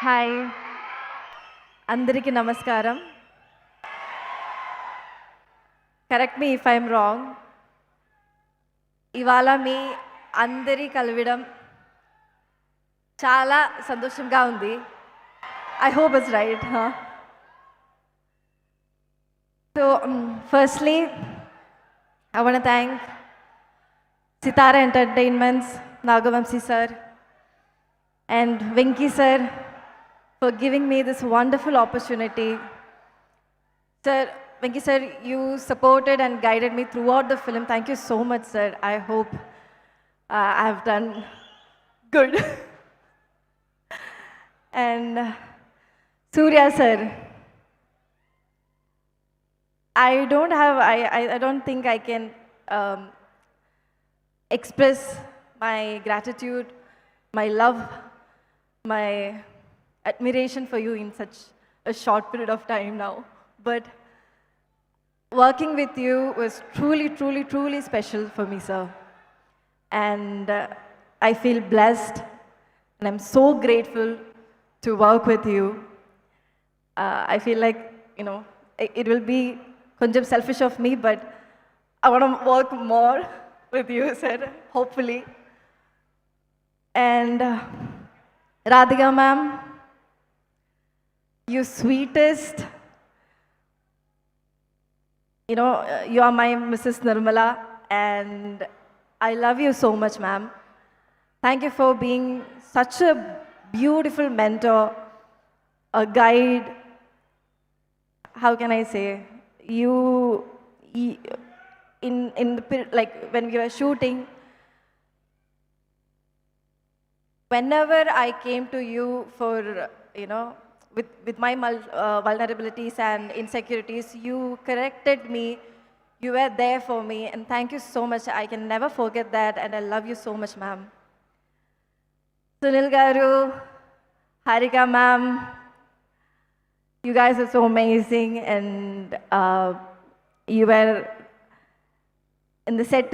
Hi అందరికీ నమస్కారం. Correct me if I'm wrong. ఇవాళ మీ అందరి కలవడం చాలా సంతోషంగా ఉంది. I hope it's right. So firstly I want to thank Sithara Entertainments, Naga Vamsi sir, and Venky sir for giving me this wonderful opportunity. Sir, Venky sir, you supported and guided me throughout the film. Thank you so much, sir. I hope I have done good. And Suriya sir, I don't think I can express my gratitude, my love, my admiration for you in such a short period of time now. But working with you was truly, truly, truly special for me, sir. And I feel blessed and I'm so grateful to work with you. I feel like, it will be konjam selfish of me, but I want to work more with you, sir, hopefully. And Radhika ma'am, you sweetest, you are my Mrs. Nirmala, and I love you so much, ma'am. Thank you for being such a beautiful mentor, a guide. How can I say? You in the period, like when we were shooting, whenever I came to you for with my vulnerabilities and insecurities, you corrected me. You were there for me, and thank you so much. I can never forget that, and I love you so much, ma'am. Sunil garu, Harika ma'am, you guys are so amazing, and you were in the set.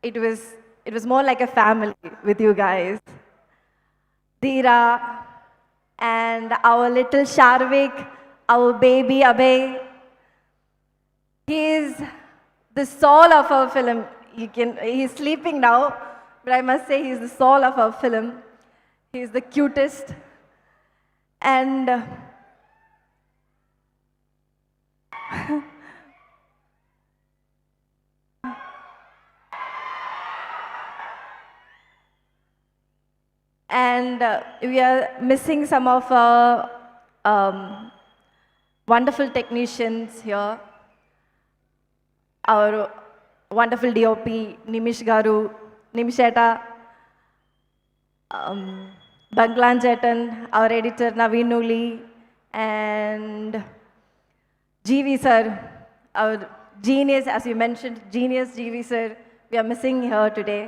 It was more like a family with you guys. Dira and our little Sharvik, our baby Abhay. He is the soul of our film. He's sleeping now, but I must say he's the soul of our film. He's the cutest. And we are missing some of our wonderful technicians here. Our wonderful DOP, Nimish Garu, Nimisheta, Banglan Jetan, our editor, Navin Nooli, and GV sir, our genius, as you mentioned, genius GV sir, we are missing here today.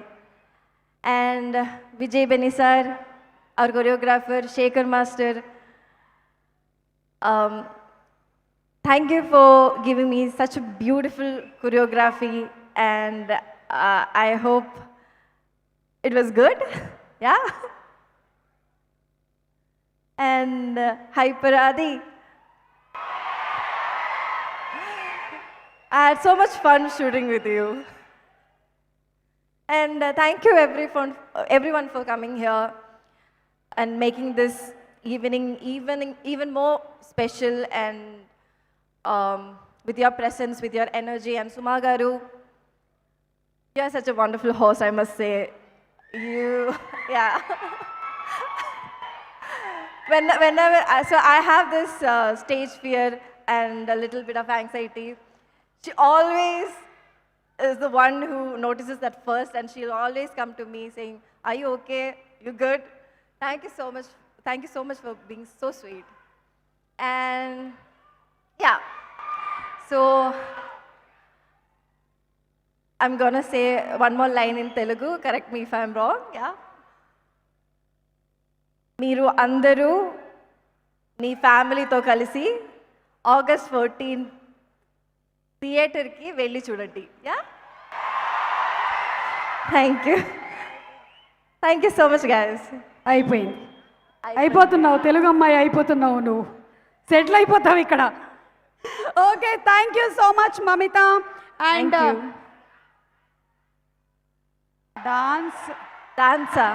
And Vijay Beni sir, our choreographer, Shekhar master, thank you for giving me such a beautiful choreography, and I hope it was good. Yeah. And hi Paradi. I had so much fun shooting with you. And thank you everyone for coming here and making this evening even more special, and with your presence, with your energy. And Suma Garu, you are such a wonderful host, I must say. Yeah. Whenever, so I have this stage fear and a little bit of anxiety. She always is the one who notices that first, and she'll always come to me saying, "Are you okay? You good?" Thank you so much. Thank you so much for being so sweet. And yeah, so I'm gonna say one more line in Telugu. Correct me if I'm wrong. Yeah. మీరు అందరూ మీ ఫ్యామిలీతో కలిసి August 14 థియేటర్కి వెళ్ళి చూడండి. Yeah, thank you so much guys. అయిపోయింది. అయిపోతున్నావు, తెలుగు అమ్మాయి అయిపోతున్నావు, నువ్వు సెటిల్ అయిపోతావు ఇక్కడ. Okay, thank you so much Mamitha. And డాన్సా